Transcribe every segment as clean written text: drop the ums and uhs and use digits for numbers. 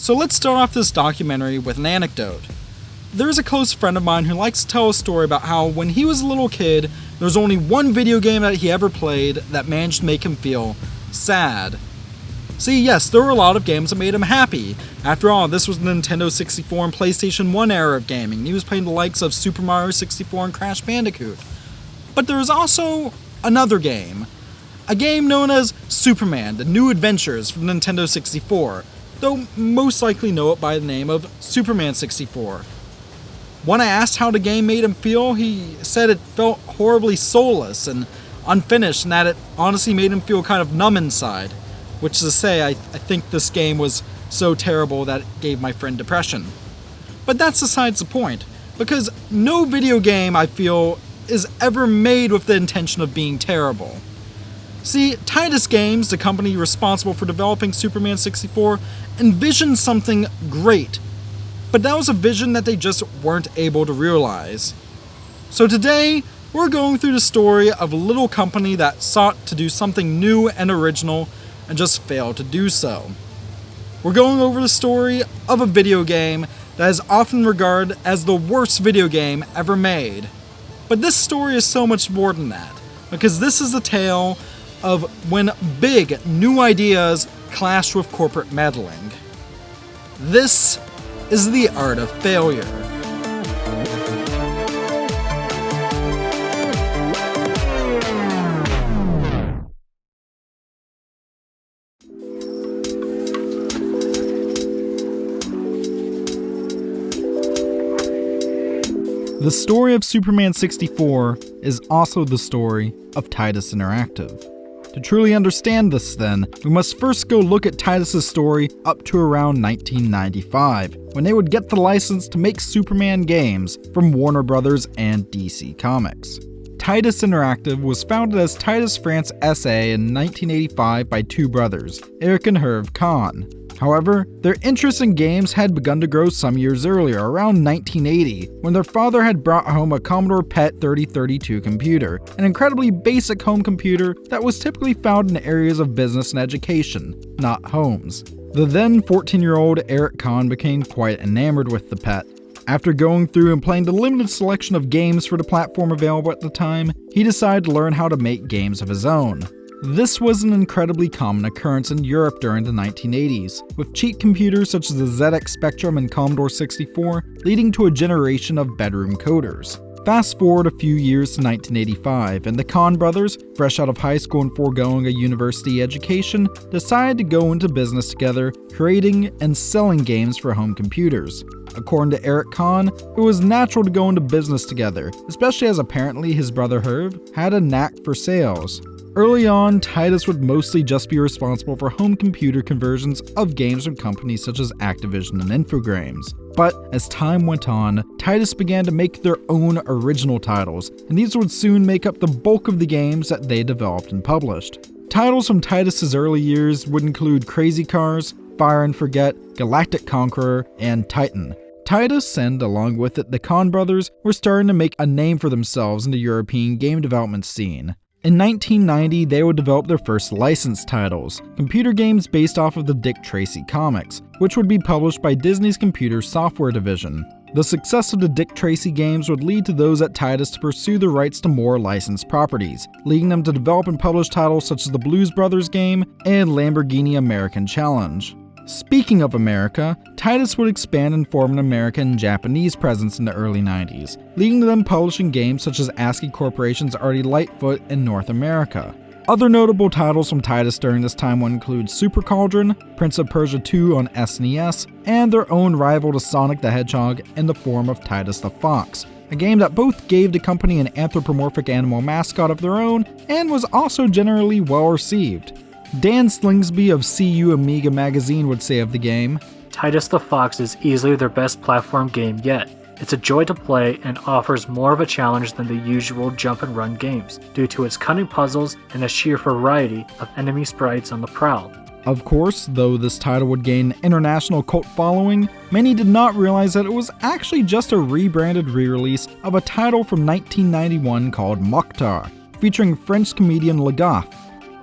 So let's start off this documentary with an anecdote. There's a close friend of mine who likes to tell a story about how when he was a little kid, there was only one video game that he ever played that managed to make him feel sad. See, yes, there were a lot of games that made him happy. After all, this was the Nintendo 64 and PlayStation 1 era of gaming. He was playing the likes of Super Mario 64 and Crash Bandicoot. But there was also another game. A game known as Superman: The New Adventures for the Nintendo 64, though most likely know it by the name of Superman 64. When I asked how the game made him feel, he said it felt horribly soulless and unfinished, and that it honestly made him feel kind of numb inside. Which is to say, I think this game was so terrible that it gave my friend depression. But that's besides the point, because no video game, I feel, is ever made with the intention of being terrible. See, Titus Games, the company responsible for developing Superman 64, envisioned something great, but that was a vision that they just weren't able to realize. So today, we're going through the story of a little company that sought to do something new and original and just failed to do so. We're going over the story of a video game that is often regarded as the worst video game ever made. But this story is so much more than that, because this is the tale of when big new ideas clash with corporate meddling. This is the art of failure. The story of Superman 64 is also the story of Titus Interactive. To truly understand this then, we must first go look at Titus's story up to around 1995, when they would get the license to make Superman games from Warner Brothers and DC Comics. Titus Interactive was founded as Titus France S.A. in 1985 by two brothers, Eric and Caen. However, their interest in games had begun to grow some years earlier, around 1980, when their father had brought home a Commodore PET 3032 computer, an incredibly basic home computer that was typically found in areas of business and education, not homes. The then 14-year-old Eric Caen became quite enamored with the PET. After going through and playing the limited selection of games for the platform available at the time, he decided to learn how to make games of his own. This was an incredibly common occurrence in Europe during the 1980s, with cheap computers such as the ZX Spectrum and Commodore 64 leading to a generation of bedroom coders. Fast forward a few years to 1985, and the Caen brothers, fresh out of high school and foregoing a university education, decided to go into business together, creating and selling games for home computers. According to Eric Caen, it was natural to go into business together, especially as apparently his brother Herb had a knack for sales. Early on, Titus would mostly just be responsible for home computer conversions of games from companies such as Activision and Infogrames. But as time went on, Titus began to make their own original titles, and these would soon make up the bulk of the games that they developed and published. Titles from Titus's early years would include Crazy Cars, Fire and Forget, Galactic Conqueror, and Titan. Titus and, along with it, the Caen brothers were starting to make a name for themselves in the European game development scene. In 1990, they would develop their first licensed titles, computer games based off of the Dick Tracy comics, which would be published by Disney's computer software division. The success of the Dick Tracy games would lead to those at Titus to pursue the rights to more licensed properties, leading them to develop and publish titles such as the Blues Brothers game and Lamborghini American Challenge. Speaking of America, Titus would expand and form an American and Japanese presence in the early 90s, leading to them publishing games such as ASCII Corporation's Artie Lightfoot in North America. Other notable titles from Titus during this time would include Super Cauldron, Prince of Persia 2 on SNES, and their own rival to Sonic the Hedgehog in the form of Titus the Fox, a game that both gave the company an anthropomorphic animal mascot of their own and was also generally well received. Dan Slingsby of CU Amiga magazine would say of the game, Titus the Fox is easily their best platform game yet. It's a joy to play and offers more of a challenge than the usual jump and run games, due to its cunning puzzles and the sheer variety of enemy sprites on the prowl. Of course, though this title would gain an international cult following, many did not realize that it was actually just a rebranded re-release of a title from 1991 called Mokhtar, featuring French comedian Lagaffe.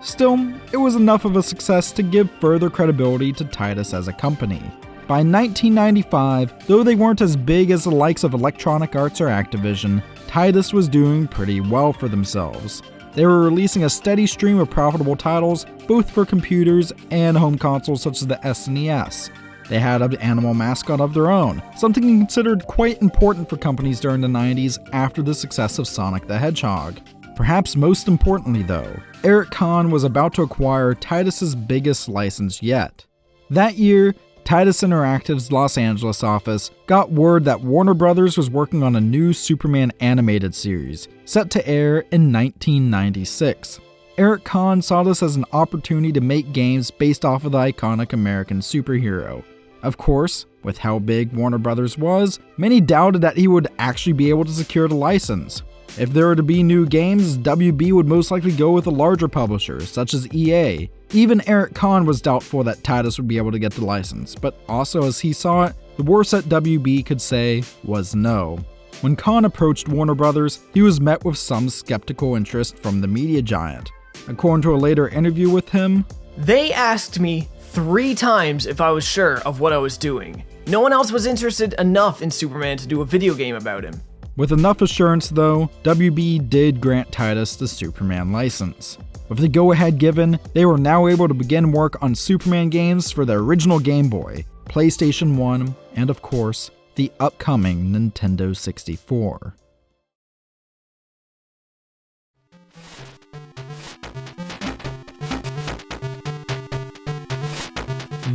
Still, it was enough of a success to give further credibility to Titus as a company. By 1995, though they weren't as big as the likes of Electronic Arts or Activision, Titus was doing pretty well for themselves. They were releasing a steady stream of profitable titles, both for computers and home consoles such as the SNES. They had an animal mascot of their own, something considered quite important for companies during the 90s after the success of Sonic the Hedgehog. Perhaps most importantly though, Eric Caen was about to acquire Titus's biggest license yet. That year, Titus Interactive's Los Angeles office got word that Warner Bros. Was working on a new Superman animated series, set to air in 1996. Eric Caen saw this as an opportunity to make games based off of the iconic American superhero. Of course, with how big Warner Bros. Was, many doubted that he would actually be able to secure the license. If there were to be new games, WB would most likely go with a larger publisher, such as EA. Even Eric Caen was doubtful that Titus would be able to get the license, but also as he saw it, the worst that WB could say was no. When Caen approached Warner Bros., he was met with some skeptical interest from the media giant. According to a later interview with him, "They asked me 3 times if I was sure of what I was doing. No one else was interested enough in Superman to do a video game about him." With enough assurance though, WB did grant Titus the Superman license. With the go-ahead given, they were now able to begin work on Superman games for the original Game Boy, PlayStation 1, and of course, the upcoming Nintendo 64.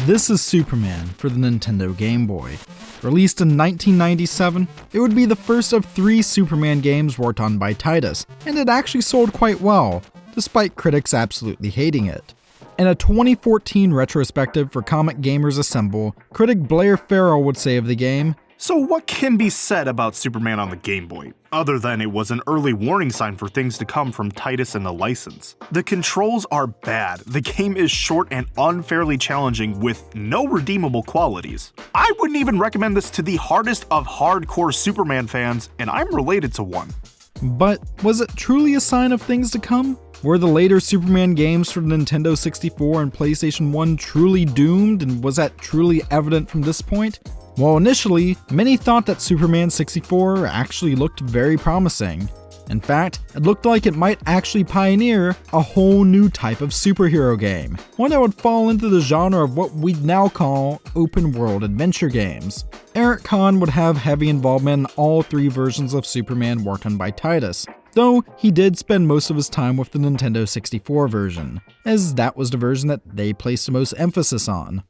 This is Superman for the Nintendo Game Boy. Released in 1997, it would be the first of 3 Superman games worked on by Titus, and it actually sold quite well, despite critics absolutely hating it. In a 2014 retrospective for Comic Gamers Assemble, critic Blair Farrell would say of the game, "So what can be said about Superman on the Game Boy, other than it was an early warning sign for things to come from Titus and the license? The controls are bad, the game is short and unfairly challenging with no redeemable qualities. I wouldn't even recommend this to the hardest of hardcore Superman fans, and I'm related to one." But was it truly a sign of things to come? Were the later Superman games for the Nintendo 64 and PlayStation 1 truly doomed, and was that truly evident from this point? Well, initially, many thought that Superman 64 actually looked very promising. In fact, it looked like it might actually pioneer a whole new type of superhero game, one that would fall into the genre of what we'd now call open-world adventure games. Eric Caen would have heavy involvement in all 3 versions of Superman worked on by Titus, though he did spend most of his time with the Nintendo 64 version, as that was the version that they placed the most emphasis on.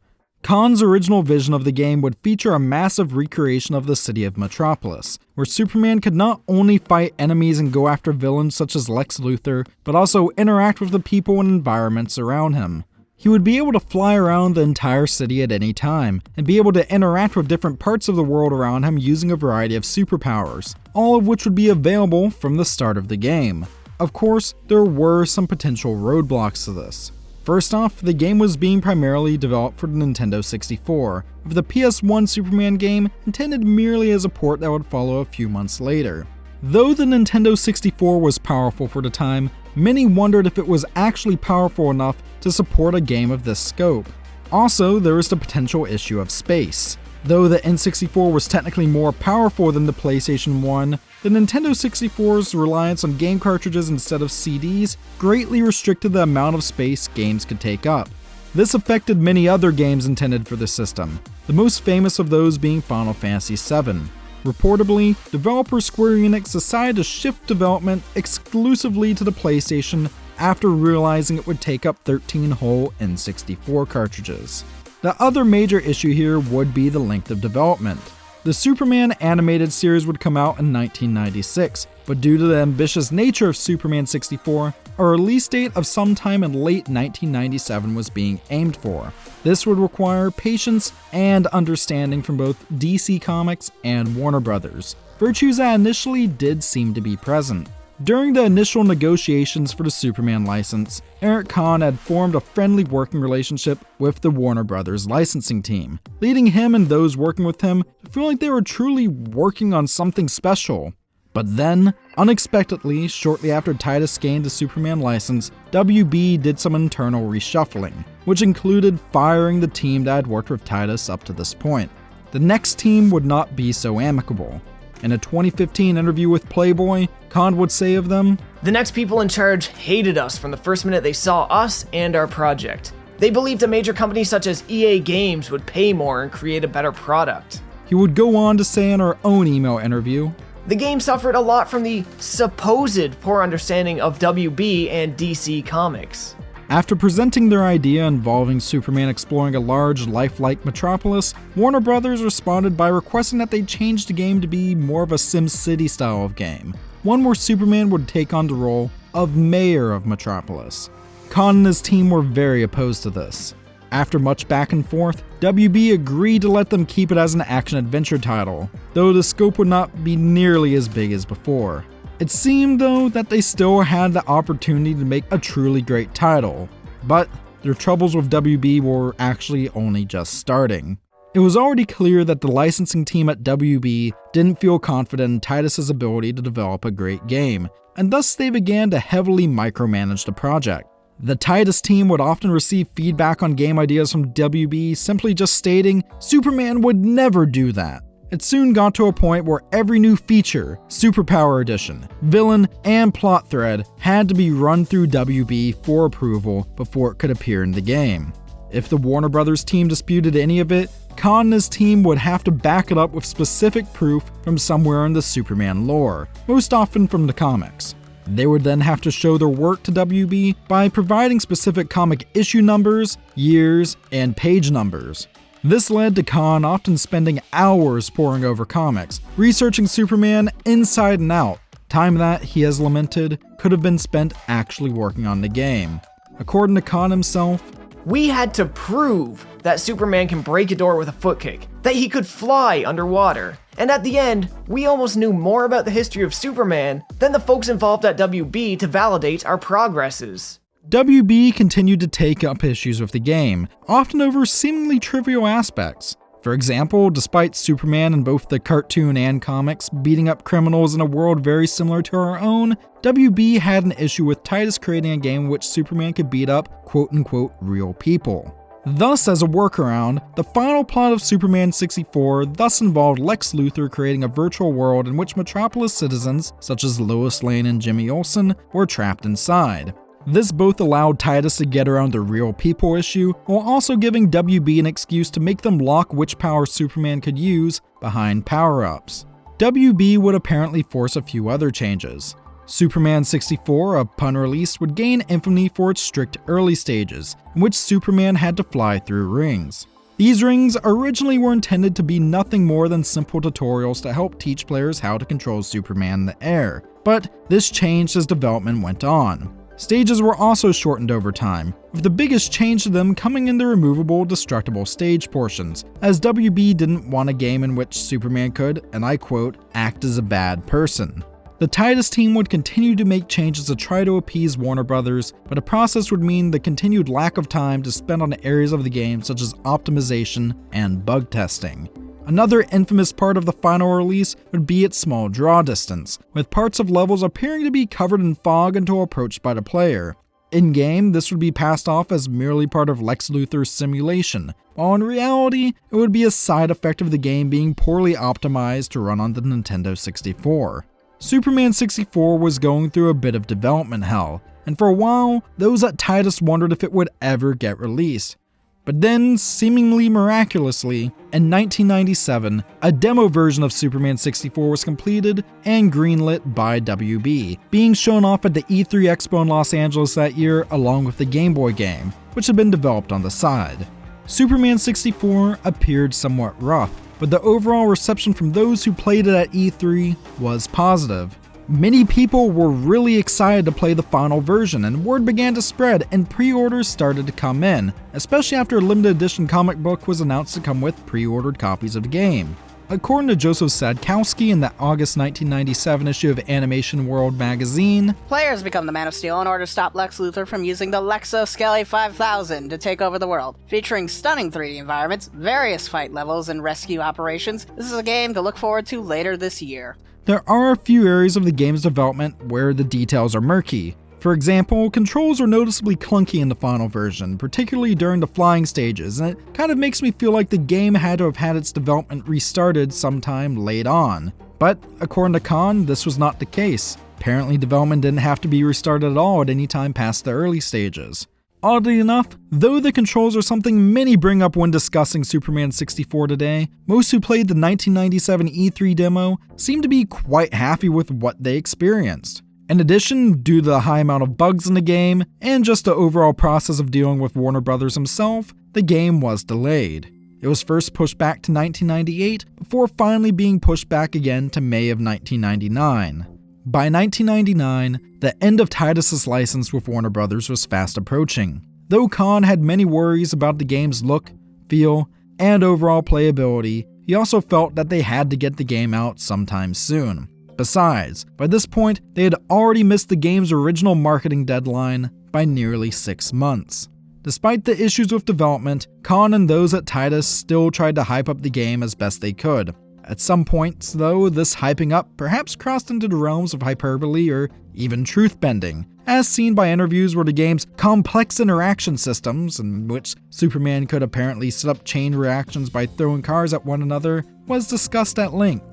Caen's original vision of the game would feature a massive recreation of the city of Metropolis, where Superman could not only fight enemies and go after villains such as Lex Luthor, but also interact with the people and environments around him. He would be able to fly around the entire city at any time, and be able to interact with different parts of the world around him using a variety of superpowers, all of which would be available from the start of the game. Of course, there were some potential roadblocks to this. First off, the game was being primarily developed for the Nintendo 64, with the PS1 Superman game intended merely as a port that would follow a few months later. Though the Nintendo 64 was powerful for the time, many wondered if it was actually powerful enough to support a game of this scope. Also, there was the potential issue of space. Though the N64 was technically more powerful than the PlayStation 1, the Nintendo 64's reliance on game cartridges instead of CDs greatly restricted the amount of space games could take up. This affected many other games intended for the system, the most famous of those being Final Fantasy VII. Reportedly, developer Square Enix decided to shift development exclusively to the PlayStation after realizing it would take up 13 whole N64 cartridges. The other major issue here would be the length of development. The Superman animated series would come out in 1996, but due to the ambitious nature of Superman 64, a release date of sometime in late 1997 was being aimed for. This would require patience and understanding from both DC Comics and Warner Bros., virtues that initially did seem to be present. During the initial negotiations for the Superman license, Eric Caen had formed a friendly working relationship with the Warner Bros. Licensing team, leading him and those working with him to feel like they were truly working on something special. But then, unexpectedly, shortly after Titus gained the Superman license, WB did some internal reshuffling, which included firing the team that had worked with Titus up to this point. The next team would not be so amicable. In a 2015 interview with Playboy, Caen would say of them, "The next people in charge hated us from the first minute they saw us and our project. They believed a major company such as EA Games would pay more and create a better product." He would go on to say in our own email interview, "The game suffered a lot from the supposed poor understanding of WB and DC Comics." After presenting their idea involving Superman exploring a large, lifelike metropolis, Warner Brothers responded by requesting that they change the game to be more of a SimCity style of game, one where Superman would take on the role of mayor of Metropolis. Caen and his team were very opposed to this. After much back and forth, WB agreed to let them keep it as an action-adventure title, though the scope would not be nearly as big as before. It seemed, though, that they still had the opportunity to make a truly great title, but their troubles with WB were actually only just starting. It was already clear that the licensing team at WB didn't feel confident in Titus's ability to develop a great game, and thus they began to heavily micromanage the project. The Titus team would often receive feedback on game ideas from WB simply just stating, "Superman would never do that." It soon got to a point where every new feature, Superpower Edition, villain, and plot thread had to be run through WB for approval before it could appear in the game. If the Warner Brothers team disputed any of it, Caen and his team would have to back it up with specific proof from somewhere in the Superman lore, most often from the comics. They would then have to show their work to WB by providing specific comic issue numbers, years, and page numbers. This led to Caen often spending hours poring over comics, researching Superman inside and out, time that, he has lamented, could have been spent actually working on the game. According to Caen himself, "We had to prove that Superman can break a door with a foot kick, that he could fly underwater, and at the end, we almost knew more about the history of Superman than the folks involved at WB to validate our progresses." WB continued to take up issues with the game, often over seemingly trivial aspects. For example, despite Superman in both the cartoon and comics beating up criminals in a world very similar to our own, WB had an issue with Titus creating a game in which Superman could beat up quote-unquote real people. Thus, as a workaround, the final plot of Superman 64 thus involved Lex Luthor creating a virtual world in which Metropolis citizens, such as Lois Lane and Jimmy Olsen, were trapped inside. This both allowed Titus to get around the real people issue, while also giving WB an excuse to make them lock which power Superman could use behind power-ups. WB would apparently force a few other changes. Superman 64, upon release, would gain infamy for its strict early stages, in which Superman had to fly through rings. These rings originally were intended to be nothing more than simple tutorials to help teach players how to control Superman in the air, but this changed as development went on. Stages were also shortened over time, with the biggest change to them coming in the removable, destructible stage portions, as WB didn't want a game in which Superman could, and I quote, act as a bad person. The Titus team would continue to make changes to try to appease Warner Brothers, but the process would mean the continued lack of time to spend on areas of the game such as optimization and bug testing. Another infamous part of the final release would be its small draw distance, with parts of levels appearing to be covered in fog until approached by the player. In-game, this would be passed off as merely part of Lex Luthor's simulation, while in reality, it would be a side effect of the game being poorly optimized to run on the Nintendo 64. Superman 64 was going through a bit of development hell, and for a while, those at Titus wondered if it would ever get released. But then, seemingly miraculously, in 1997, a demo version of Superman 64 was completed and greenlit by WB, being shown off at the E3 Expo in Los Angeles that year along with the Game Boy game, which had been developed on the side. Superman 64 appeared somewhat rough, but the overall reception from those who played it at E3 was positive. Many people were really excited to play the final version, and word began to spread and pre-orders started to come in, especially after a limited edition comic book was announced to come with pre-ordered copies of the game. According to Joseph Szadkowsky in the August 1997 issue of Animation World magazine, players become the Man of Steel in order to stop Lex Luthor from using the Lexoskelly 5000 to take over the world. Featuring stunning 3D environments, various fight levels, and rescue operations, this is a game to look forward to later this year. There are a few areas of the game's development where the details are murky. For example, controls are noticeably clunky in the final version, particularly during the flying stages, and it kind of makes me feel like the game had to have had its development restarted sometime late on. But according to Caen, this was not the case. Apparently development didn't have to be restarted at all at any time past the early stages. Oddly enough, though the controls are something many bring up when discussing Superman 64 today, most who played the 1997 E3 demo seem to be quite happy with what they experienced. In addition, due to the high amount of bugs in the game, and just the overall process of dealing with Warner Brothers himself, the game was delayed. It was first pushed back to 1998, before finally being pushed back again to May of 1999. By 1999, the end of Titus's license with Warner Brothers was fast approaching. Though Caen had many worries about the game's look, feel, and overall playability, he also felt that they had to get the game out sometime soon. Besides, by this point, they had already missed the game's original marketing deadline by nearly 6 months. Despite the issues with development, Caen and those at Titus still tried to hype up the game as best they could. At some points, though, this hyping up perhaps crossed into the realms of hyperbole or even truth-bending, as seen by interviews where the game's complex interaction systems, in which Superman could apparently set up chain reactions by throwing cars at one another, was discussed at length.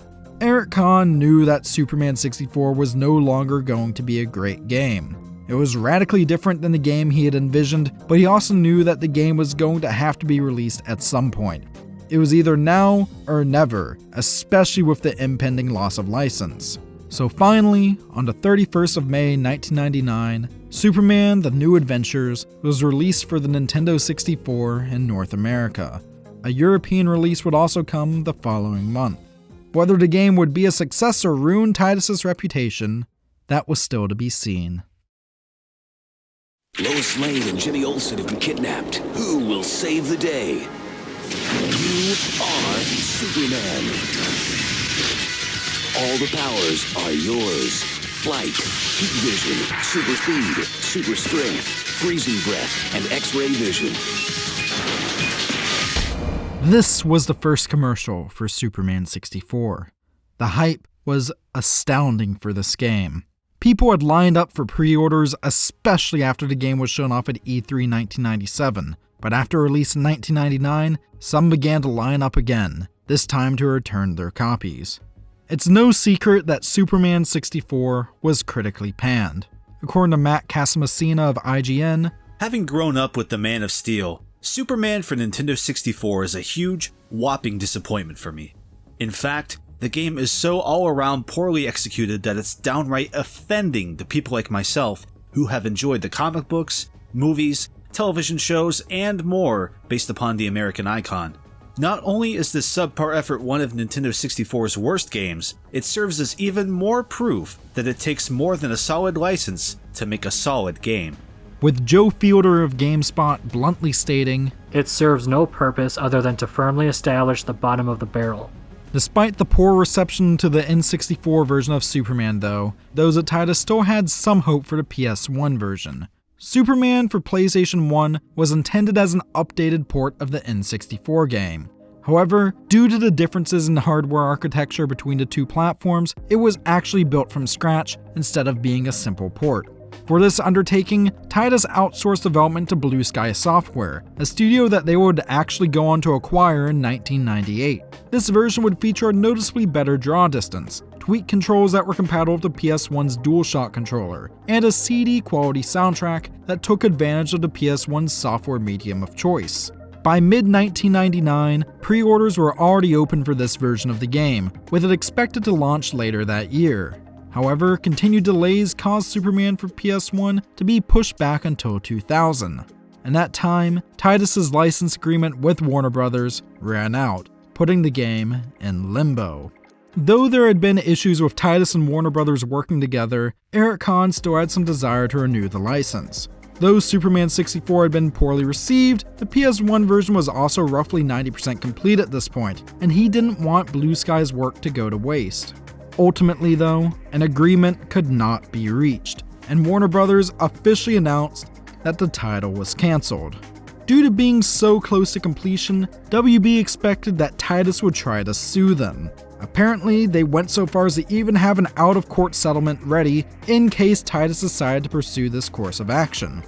Eric Caen knew that Superman 64 was no longer going to be a great game. It was radically different than the game he had envisioned, but he also knew that the game was going to have to be released at some point. It was either now or never, especially with the impending loss of license. So finally, on the 31st of May 1999, Superman: The New Adventures was released for the Nintendo 64 in North America. A European release would also come the following month. Whether the game would be a success or ruin Titus's reputation, that was still to be seen. Lois Lane and Jimmy Olsen have been kidnapped. Who will save the day? You are Superman. All the powers are yours. Flight, heat vision, super speed, super strength, freezing breath, and X-ray vision. This was the first commercial for Superman 64. The hype was astounding for this game. People had lined up for pre-orders, especially after the game was shown off at E3 1997, but after release in 1999, some began to line up again, this time to return their copies. It's no secret that Superman 64 was critically panned. According to Matt Casamassina of IGN, having grown up with the Man of Steel, Superman for Nintendo 64 is a huge, whopping disappointment for me. In fact, the game is so all-around poorly executed that it's downright offending to people like myself who have enjoyed the comic books, movies, television shows, and more based upon the American icon. Not only is this subpar effort one of Nintendo 64's worst games, it serves as even more proof that it takes more than a solid license to make a solid game. With Joe Fielder of GameSpot bluntly stating, "It serves no purpose other than to firmly establish the bottom of the barrel." Despite the poor reception to the N64 version of Superman though, those at Titus still had some hope for the PS1 version. Superman for PlayStation 1 was intended as an updated port of the N64 game. However, due to the differences in hardware architecture between the two platforms, it was actually built from scratch instead of being a simple port. For this undertaking, Titus outsourced development to Blue Sky Software, a studio that they would actually go on to acquire in 1998. This version would feature a noticeably better draw distance, tweaked controls that were compatible with the PS1's DualShock controller, and a CD-quality soundtrack that took advantage of the PS1's software medium of choice. By mid-1999, pre-orders were already open for this version of the game, with it expected to launch later that year. However, continued delays caused Superman for PS1 to be pushed back until 2000. In that time, Titus's license agreement with Warner Brothers ran out, putting the game in limbo. Though there had been issues with Titus and Warner Brothers working together, Eric Caen still had some desire to renew the license. Though Superman 64 had been poorly received, the PS1 version was also roughly 90% complete at this point, and he didn't want Blue Sky's work to go to waste. Ultimately though, an agreement could not be reached, and Warner Brothers officially announced that the title was cancelled. Due to being so close to completion, WB expected that Titus would try to sue them. Apparently, they went so far as to even have an out-of-court settlement ready in case Titus decided to pursue this course of action.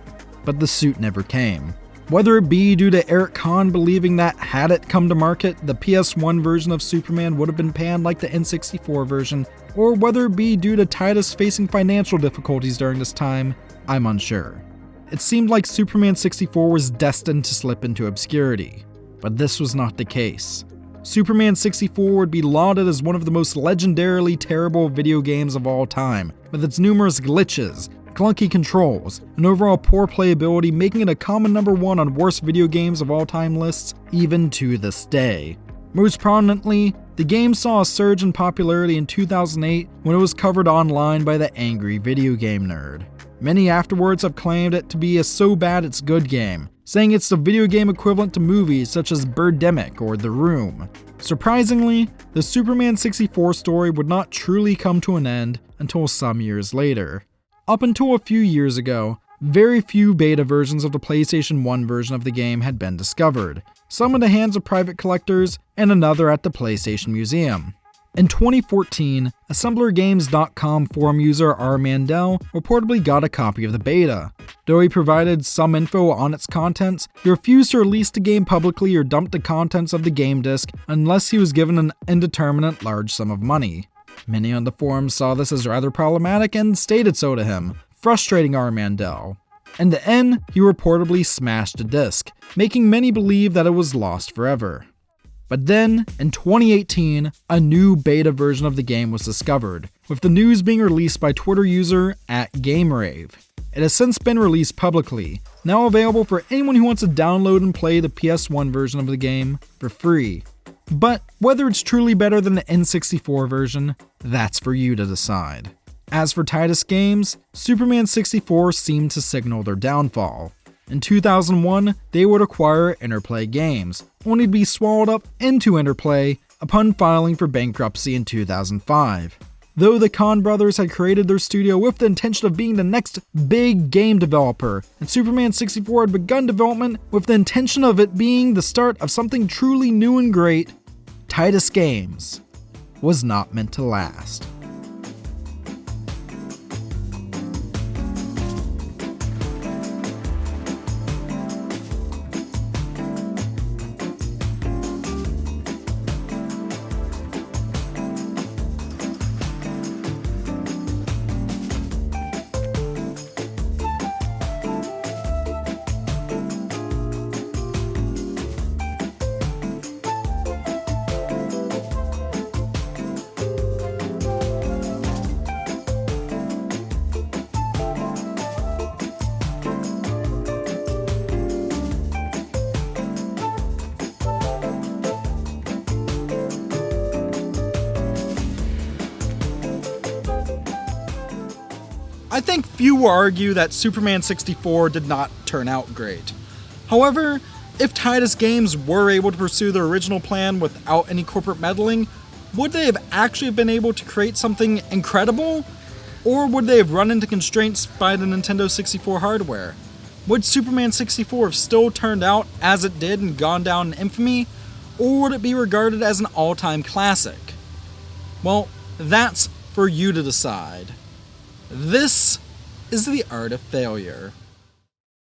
But the suit never came. Whether it be due to Eric Caen believing that had it come to market, the PS1 version of Superman would have been panned like the N64 version, or whether it be due to Titus facing financial difficulties during this time, I'm unsure. It seemed like Superman 64 was destined to slip into obscurity, but this was not the case. Superman 64 would be lauded as one of the most legendarily terrible video games of all time, with its numerous glitches, clunky controls, and overall poor playability, making it a common number 1 on worst video games of all time lists, even to this day. Most prominently, the game saw a surge in popularity in 2008 when it was covered online by the angry video game nerd. Many afterwards have claimed it to be a so bad it's good game, saying it's the video game equivalent to movies such as Birdemic or The Room. Surprisingly, the Superman 64 story would not truly come to an end until some years later. Up until a few years ago, very few beta versions of the PlayStation 1 version of the game had been discovered, some in the hands of private collectors and another at the PlayStation Museum. In 2014, AssemblerGames.com forum user R. Mandel reportedly got a copy of the beta. Though he provided some info on its contents, he refused to release the game publicly or dump the contents of the game disc unless he was given an indeterminate large sum of money. Many on the forum saw this as rather problematic and stated so to him, frustrating R. Mandel. In the end, he reportedly smashed the disc, making many believe that it was lost forever. But then, in 2018, a new beta version of the game was discovered, with the news being released by Twitter user @GameRave. It has since been released publicly, now available for anyone who wants to download and play the PS1 version of the game for free. But whether it's truly better than the N64 version, that's for you to decide. As for Titus Games, Superman 64 seemed to signal their downfall. In 2001, they would acquire Interplay Games, only to be swallowed up into Interplay upon filing for bankruptcy in 2005. Though the Caen brothers had created their studio with the intention of being the next big game developer, and Superman 64 had begun development with the intention of it being the start of something truly new and great, Titus Games was not meant to last. I think few will argue that Superman 64 did not turn out great. However, if Titus Games were able to pursue their original plan without any corporate meddling, would they have actually been able to create something incredible? Or would they have run into constraints by the Nintendo 64 hardware? Would Superman 64 have still turned out as it did and gone down in infamy? Or would it be regarded as an all-time classic? Well, that's for you to decide. This is the art of failure.